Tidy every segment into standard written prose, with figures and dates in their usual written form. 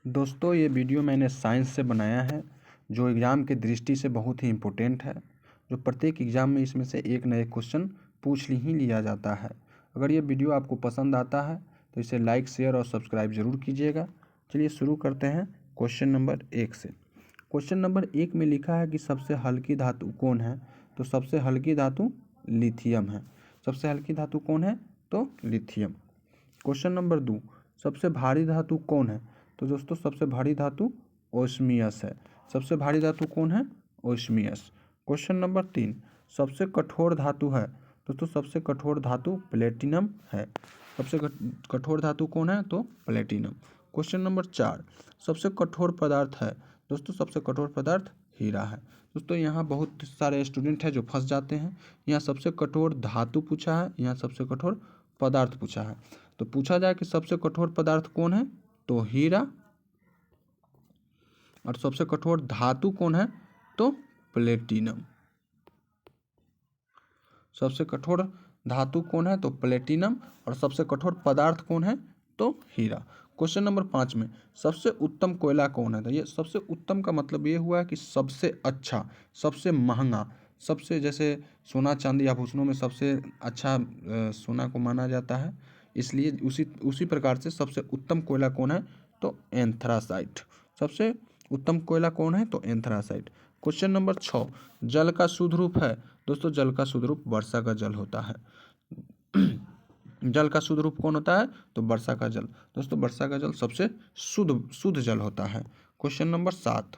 दोस्तों ये वीडियो मैंने साइंस से बनाया है, जो एग्ज़ाम की दृष्टि से बहुत ही इम्पोर्टेंट है, जो प्रत्येक एग्ज़ाम में इसमें से एक न एक क्वेश्चन पूछ ही लिया जाता है। अगर ये वीडियो आपको पसंद आता है तो इसे लाइक, शेयर और सब्सक्राइब ज़रूर कीजिएगा। चलिए शुरू करते हैं क्वेश्चन नंबर 1 से। क्वेश्चन नंबर 1 में लिखा है कि सबसे हल्की धातु कौन है? तो सबसे हल्की धातु लिथियम है। सबसे हल्की धातु कौन है? तो लिथियम। क्वेश्चन नंबर 2, सबसे भारी धातु कौन है? तो दोस्तों सबसे भारी धातु ओस्मियस है। सबसे भारी धातु कौन है? ओस्मियस। क्वेश्चन नंबर 3, सबसे कठोर धातु है? दोस्तों सबसे कठोर धातु प्लेटिनम है। सबसे कठोर धातु कौन है? तो प्लेटिनम। क्वेश्चन नंबर 4, सबसे कठोर पदार्थ है? दोस्तों सबसे कठोर पदार्थ हीरा है। दोस्तों यहाँ बहुत सारे स्टूडेंट हैं जो फंस जाते हैं। यहाँ सबसे कठोर धातु पूछा है, यहाँ सबसे कठोर पदार्थ पूछा है। तो पूछा जाए कि सबसे कठोर पदार्थ कौन है? तो हीरा। और सबसे कठोर धातु कौन है? तो प्लेटिनम। सबसे कठोर धातु कौन है? तो प्लेटिनम। और सबसे कठोर पदार्थ कौन है? तो हीरा। क्वेश्चन नंबर 5 में सबसे उत्तम कोयला कौन है? तो ये सबसे उत्तम का मतलब ये हुआ कि सबसे अच्छा, सबसे महंगा, सबसे जैसे सोना चांदी आभूषणों में सबसे अच्छा सोना को माना जाता है, इसलिए उसी प्रकार से सबसे उत्तम कोयला कौन है? तो एंथ्रासाइट। सबसे उत्तम कोयला कौन है? तो एंथ्रासाइट। क्वेश्चन नंबर 6, जल का शुद्ध रूप है? दोस्तों जल का शुद्ध रूप वर्षा का जल होता है। जल का शुद्ध रूप कौन होता है? तो वर्षा का जल। दोस्तों वर्षा का जल सबसे शुद्ध जल होता है। क्वेश्चन नंबर 7,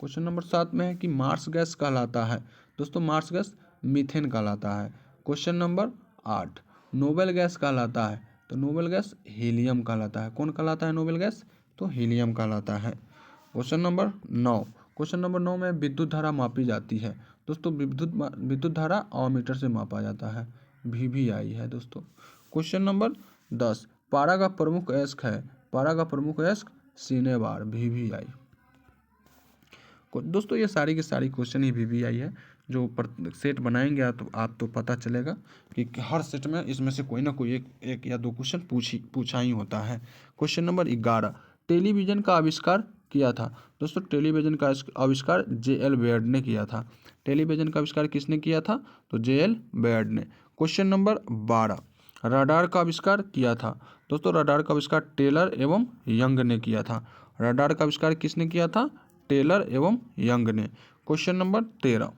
क्वेश्चन नंबर 7 में है कि मार्स गैस कहलाता है? दोस्तों मार्स गैस मीथेन कहलाता है। क्वेश्चन नंबर 8, नोबेल गैस कहलाता है? तो नोबेल गैस हीलियम कहलाता है। कौन कहलाता है नोबेल गैस? तो हीलियम कहलाता है। क्वेश्चन नंबर 9, क्वेश्चन नंबर 9 में विद्युत धारा मापी जाती है? दोस्तों विद्युत धारा अमीटर से मापा जाता है, VVI है दोस्तों। क्वेश्चन नंबर 10, पारा का प्रमुख अयस्क है? पारा का प्रमुख अयस्क सिनेबार, VVI। दोस्तों ये सारी की सारी क्वेश्चन ही VVI है। जो सेट बनाएंगे आप तो पता चलेगा कि हर सेट में इसमें से कोई ना कोई एक या दो क्वेश्चन पूछा ही होता है। क्वेश्चन नंबर 11, टेलीविज़न का आविष्कार किया था? दोस्तों टेलीविज़न का आविष्कार JL बेयर्ड ने किया था। टेलीविज़न का आविष्कार किसने किया था? तो JL बेयर्ड ने। क्वेश्चन नंबर 12, रडार का आविष्कार किया था? दोस्तों रडार का आविष्कार टेलर एवं यंग ने किया था। रडार का आविष्कार किसने किया था? टेलर एवं यंग ने। क्वेश्चन नंबर 13,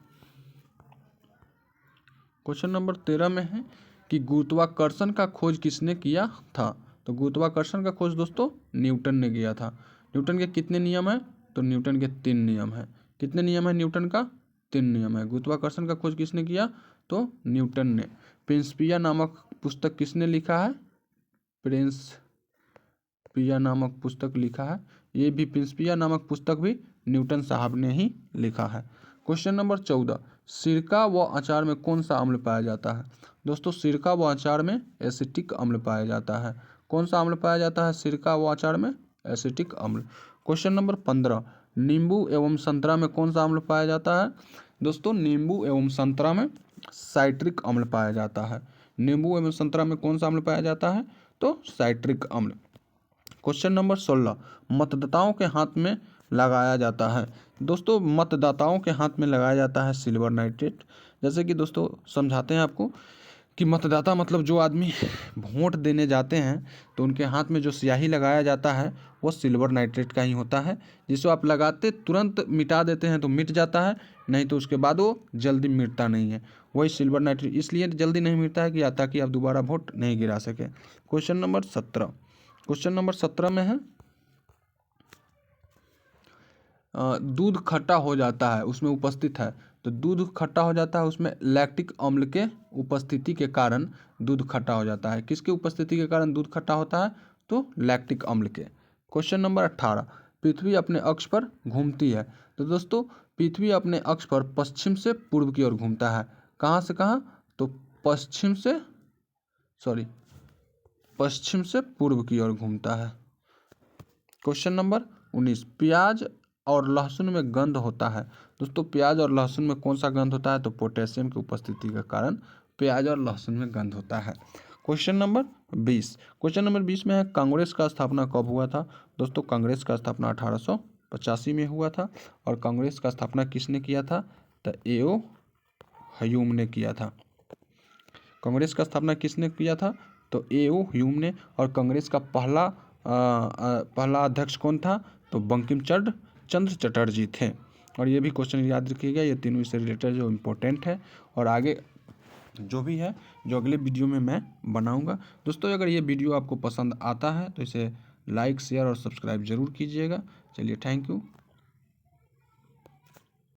क्वेश्चन नंबर 13 में है कि गुरुत्वाकर्षण का खोज किसने किया था? तो गुरुत्वाकर्षण का खोज दोस्तों न्यूटन ने किया था। न्यूटन के कितने नियम है? तो न्यूटन के 3 नियम है। कितने नियम है न्यूटन का? 3 नियम है। गुरुत्वाकर्षण का खोज किसने किया? तो न्यूटन ने। प्रिंसिपिया नामक पुस्तक किसने लिखा है? प्रिंसिपिया नामक पुस्तक लिखा है, ये भी प्रिंसिपिया नामक पुस्तक भी न्यूटन साहब ने ही लिखा है। क्वेश्चन नंबर 14, सिरका व अचार में कौन सा अम्ल पाया जाता है? दोस्तों सिरका व अचार में एसिटिक अम्ल पाया जाता है। कौन सा अम्ल पाया जाता है सिरका व अचार में? एसिटिक अम्ल। क्वेश्चन नंबर 15, नींबू एवं संतरा में कौन सा अम्ल पाया जाता है? दोस्तों नींबू एवं संतरा में साइट्रिक अम्ल पाया जाता है। नींबू एवं संतरा में कौन सा अम्ल पाया जाता है? तो साइट्रिक अम्ल। क्वेश्चन नंबर 16, मतदाताओं के हाथ में लगाया जाता है? दोस्तों मतदाताओं के हाथ में लगाया जाता है सिल्वर नाइट्रेट। जैसे कि दोस्तों समझाते हैं आपको कि मतदाता मतलब जो आदमी वोट देने जाते हैं तो उनके हाथ में जो स्याही लगाया जाता है वो सिल्वर नाइट्रेट का ही होता है, जिसको आप लगाते तुरंत मिटा देते हैं तो मिट जाता है, नहीं तो उसके बाद वो जल्दी मिटता नहीं है। वही सिल्वर नाइट्रेट इसलिए जल्दी नहीं मिटता है कि ताकि आप दोबारा वोट नहीं गिरा सके। क्वेश्चन नंबर 17, क्वेश्चन नंबर 17 में है दूध खट्टा हो जाता है उसमें उपस्थित है। तो दूध खट्टा हो जाता है उसमें लैक्टिक अम्ल के उपस्थिति के कारण दूध खट्टा हो जाता है। किसके उपस्थिति के कारण दूध खट्टा होता है? तो लैक्टिक अम्ल के। क्वेश्चन नंबर 18, पृथ्वी अपने अक्ष पर घूमती है? तो दोस्तों पृथ्वी अपने अक्ष पर पश्चिम से पूर्व की ओर घूमता है। कहाँ से कहाँ? तो पश्चिम से पूर्व की ओर घूमता है। क्वेश्चन नंबर 19, प्याज और लहसुन में गंध होता है? दोस्तों प्याज और लहसुन में कौन सा गंध होता है? तो पोटेशियम की उपस्थिति के कारण प्याज और लहसुन में गंध होता है। Question number 20। क्वेश्चन नंबर 20 में है कांग्रेस का स्थापना कब हुआ था। दोस्तों कांग्रेस का स्थापना 1885 में हुआ था। और कांग्रेस का स्थापना किसने किया था, तो ए.ओ. ह्यूम ने किया था। कांग्रेस का स्थापना किसने किया था, तो ए.ओ. ह्यूम ने। और कांग्रेस का पहला अध्यक्ष कौन था, तो बंकिम चंद्र चटर्जी थे। और ये भी क्वेश्चन याद रखिएगा, ये तीनों इससे रिलेटेड जो इम्पोर्टेंट है। और आगे जो भी है जो अगले वीडियो में मैं बनाऊंगा। दोस्तों अगर ये वीडियो आपको पसंद आता है तो इसे लाइक शेयर और सब्सक्राइब जरूर कीजिएगा। चलिए थैंक यू।